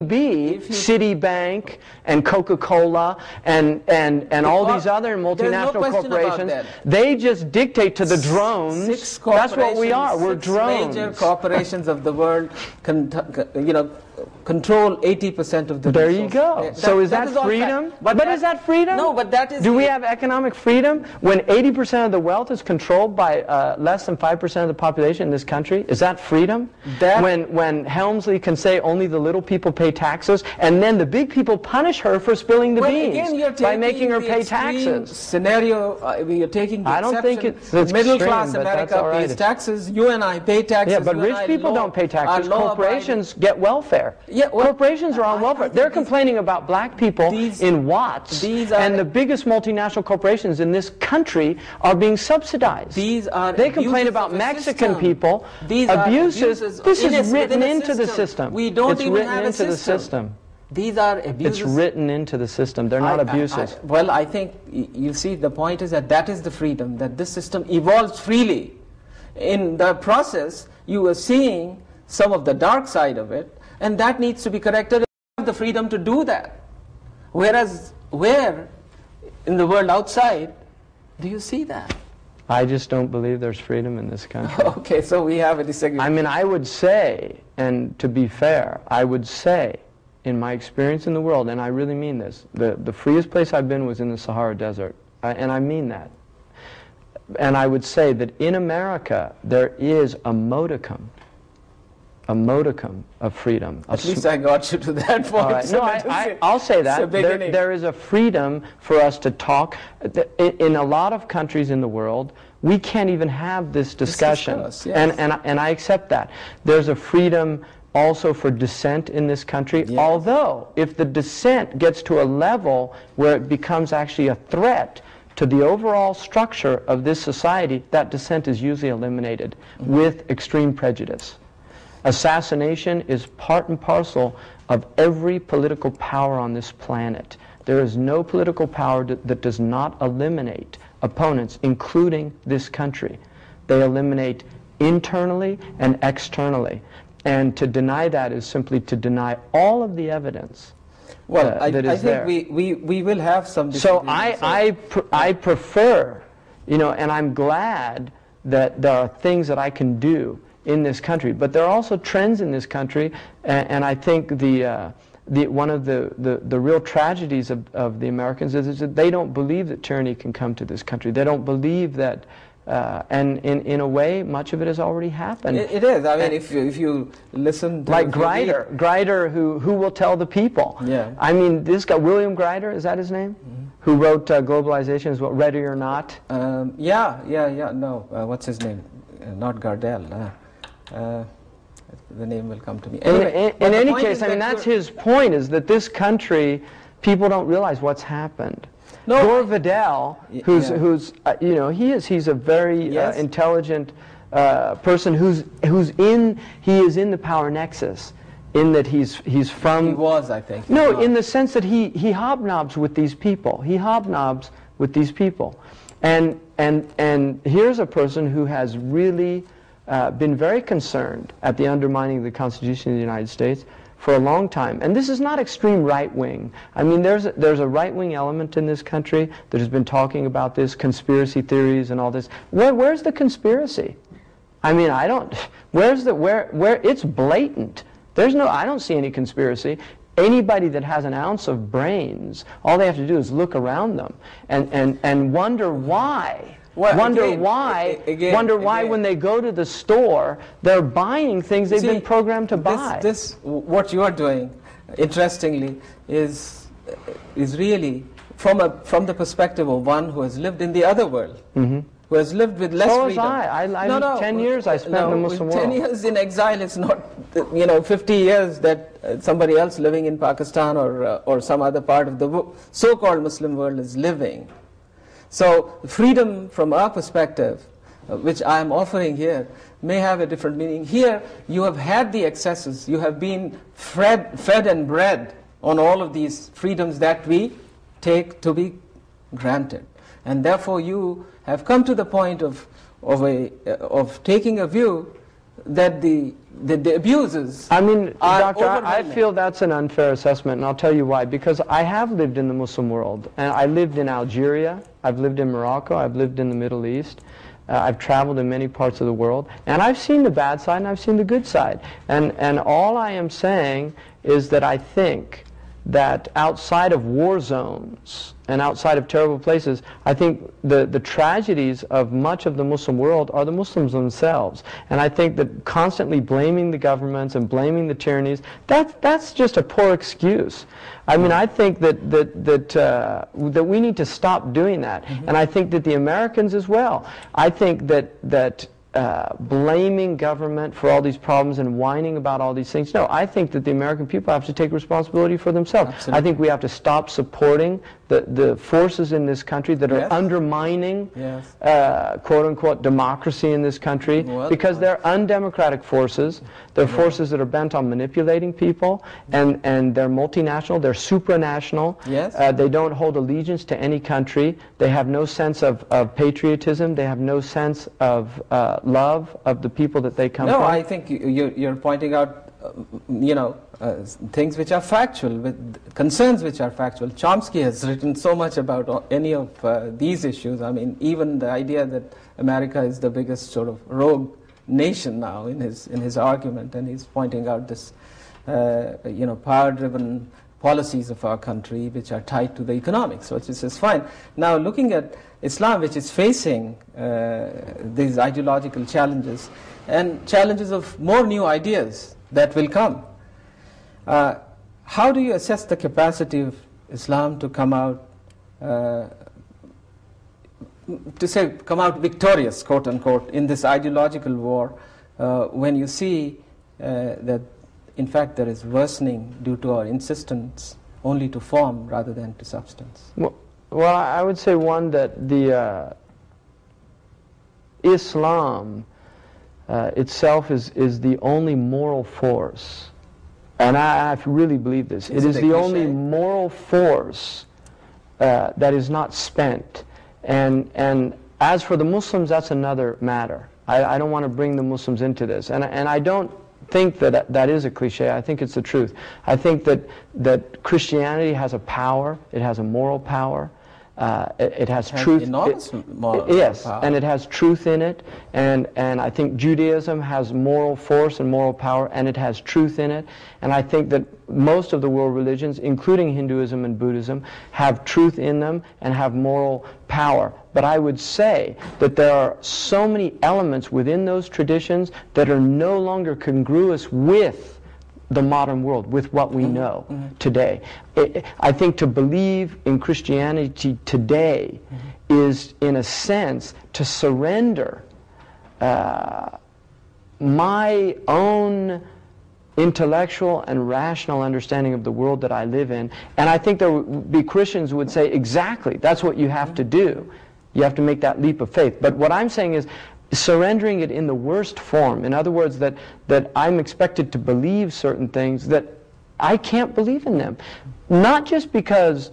be Citibank and Coca-Cola and all these other multinational corporations. They just dictate to the drones. That's what we are. We're drones. Major corporations of the world, control 80% of the There you go. So is that freedom? But is that freedom? No, but that is... Do we have economic freedom when 80% of the wealth is controlled by less than 5% of the population in this country? Is that freedom? When Helmsley can say only the little people pay taxes, and then the big people punish her for spilling the beans by making her pay taxes. Scenario, you're taking the I don't think it's middle class America pays taxes. You and I pay taxes. Yeah, but rich people don't pay taxes. Corporations get welfare. Yeah, corporations are on welfare. They're complaining about black people in Watts, and the biggest multinational corporations in this country are being subsidized. They complain about Mexican people. Abuses. This is written into the system. We don't even have a system. These are abuses. It's written into the system. They're not abuses. Well, I think, you see, the point is that is the freedom, that this system evolves freely. In the process, you are seeing some of the dark side of it, and that needs to be corrected. You have the freedom to do that. Whereas, where in the world outside do you see that? I just don't believe there's freedom in this country. Okay, so we have a disagreement. I mean, I would say, and to be fair, I would say, in my experience in the world, and I really mean this, the freest place I've been was in the Sahara Desert, and I mean that. And I would say that in America, there is a modicum of freedom. At least I got you to that point. Right. So no, I'll say that. There is a freedom for us to talk. In a lot of countries in the world, we can't even have this discussion. Yes. And I accept that. There's a freedom also for dissent in this country, yes. Although if the dissent gets to a level where it becomes actually a threat to the overall structure of this society, that dissent is usually eliminated with extreme prejudice. Assassination is part and parcel of every political power on this planet. There is no political power that does not eliminate opponents, including this country. They eliminate internally and externally. And to deny that is simply to deny all of the evidence. Well, I think we will have some disagreements. So I prefer, and I'm glad that there are things that I can do in this country, but there are also trends in this country, and I think one of the real tragedies of the Americans is that they don't believe that tyranny can come to this country. They don't believe that, and in a way, much of it has already happened. It is. I mean, if you listen to... Like Grider, who will tell the people. Yeah. I mean, this guy, William Grider, is that his name? Mm-hmm. Who wrote Globalization is what, Ready or Not? No, what's his name? Not Gardel. The name will come to me. Anyway, in any case, I mean, that's his point, is that this country, people don't realize what's happened. No, Gore Vidal, he's a very intelligent person he is in the power nexus, in that he's from... He was, I think. No, in the sense that he hobnobs with these people. He hobnobs with these people. And here's a person who has really been very concerned at the undermining of the Constitution of the United States for a long time. And this is not extreme right-wing. I mean, there's a right-wing element in this country that has been talking about this, conspiracy theories and all this. Where's the conspiracy? I mean, where it's blatant. I don't see any conspiracy. Anybody that has an ounce of brains, all they have to do is look around them and wonder why. Wonder why when they go to the store, they're buying things they've been programmed to buy. What you are doing, interestingly, is really from the perspective of one who has lived in the other world, who has lived with less freedom. So was I. 10 years I spent in the Muslim world. 10 years in exile, it's not 50 years that somebody else living in Pakistan or some other part of the so-called Muslim world is living. So freedom from our perspective, which I am offering here, may have a different meaning. Here, you have had the excesses. You have been fed and bred on all of these freedoms that we take to be granted. And therefore, you have come to the point of taking a view that the abuses I mean, are Doctor, I overwhelming. feel that's an unfair assessment, and I'll tell you why. Because I have lived in the Muslim world, and I lived in Algeria, I've lived in Morocco, I've lived in the Middle East, I've traveled in many parts of the world, and I've seen the bad side and I've seen the good side. And all I am saying is that I think that outside of war zones and outside of terrible places, I think the tragedies of much of the Muslim world are the Muslims themselves. And I think that constantly blaming the governments and blaming the tyrannies, that's just a poor excuse. I mean, I think that we need to stop doing that. And I think that the Americans as well. I think that blaming government for all these problems and whining about all these things. No, I think that the American people have to take responsibility for themselves. Absolutely. I think we have to stop supporting the forces in this country that are Yes. undermining, Yes. quote-unquote, democracy in this country, Well, because they're undemocratic forces. They're forces that are bent on manipulating people, and they're multinational, they're supranational. Yes. They don't hold allegiance to any country. They have no sense of patriotism. They have no sense of love of the people that they come No, from. I think you're pointing out, things which are factual, with concerns which are factual. Chomsky has written so much about any of these issues. I mean, even the idea that America is the biggest sort of rogue nation now in his argument, and he's pointing out this, power-driven policies of our country which are tied to the economics, which is fine. Now, looking at Islam, which is facing these ideological challenges and challenges of more new ideas that will come, how do you assess the capacity of Islam to come out, come out victorious, quote unquote, in this ideological war, when you see that in fact there is worsening due to our insistence only to form rather than to substance? Well, I would say, one, that the Islam itself is the only moral force, and I really believe this. It is the only moral force that is not spent. And as for the Muslims, that's another matter. I don't want to bring the Muslims into this, and I don't think that is a cliche. I think it's the truth. I think that Christianity has a power. It has a moral power. It has truth. Enormous moral yes, power. and it has truth in it. And I think Judaism has moral force and moral power, and it has truth in it. And I think that most of the world religions, including Hinduism and Buddhism, have truth in them and have moral power. But I would say that there are so many elements within those traditions that are no longer congruous with the modern world, with what we know today. I think to believe in Christianity today is, in a sense, to surrender my own intellectual and rational understanding of the world that I live in. And I think there would be Christians who would say, exactly, that's what you have to do. You have to make that leap of faith. But what I'm saying is surrendering it in the worst form. In other words, that I'm expected to believe certain things that I can't believe in them. Not just because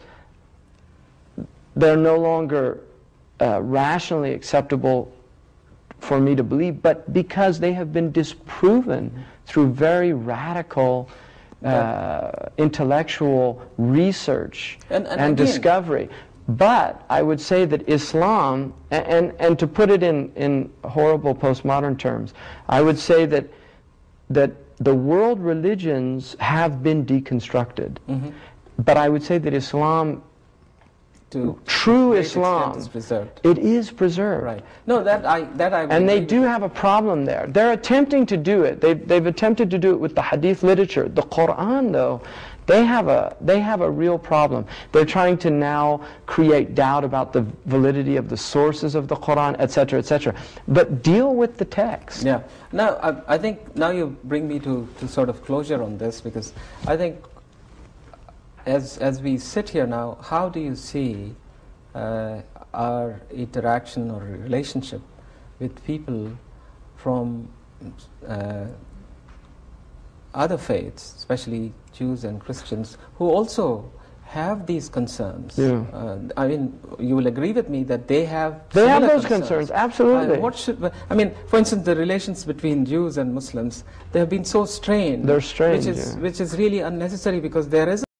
they're no longer rationally acceptable for me to believe, but because they have been disproven through very radical intellectual research and again, discovery. But I would say that Islam, and to put it in horrible postmodern terms, I would say that the world religions have been deconstructed. But I would say that Islam, true Islam, is preserved. it is preserved. Right. No, that I would And they agree do with. have a problem there. They're attempting to do it. They've attempted to do it with the hadith literature. The Quran, though, they have a real problem. They're trying to now create doubt about the validity of the sources of the Quran, etc., etc. But deal with the text. Yeah. Now, I think now you bring me to sort of closure on this, because I think as we sit here now, how do you see our interaction or relationship with people from other faiths, especially Jews and Christians, who also have these concerns. Yeah. I mean, you will agree with me that they have those concerns, absolutely. What should, I mean, for instance, the relations between Jews and Muslims, they have been so strained. They're strained, which is really unnecessary, because there is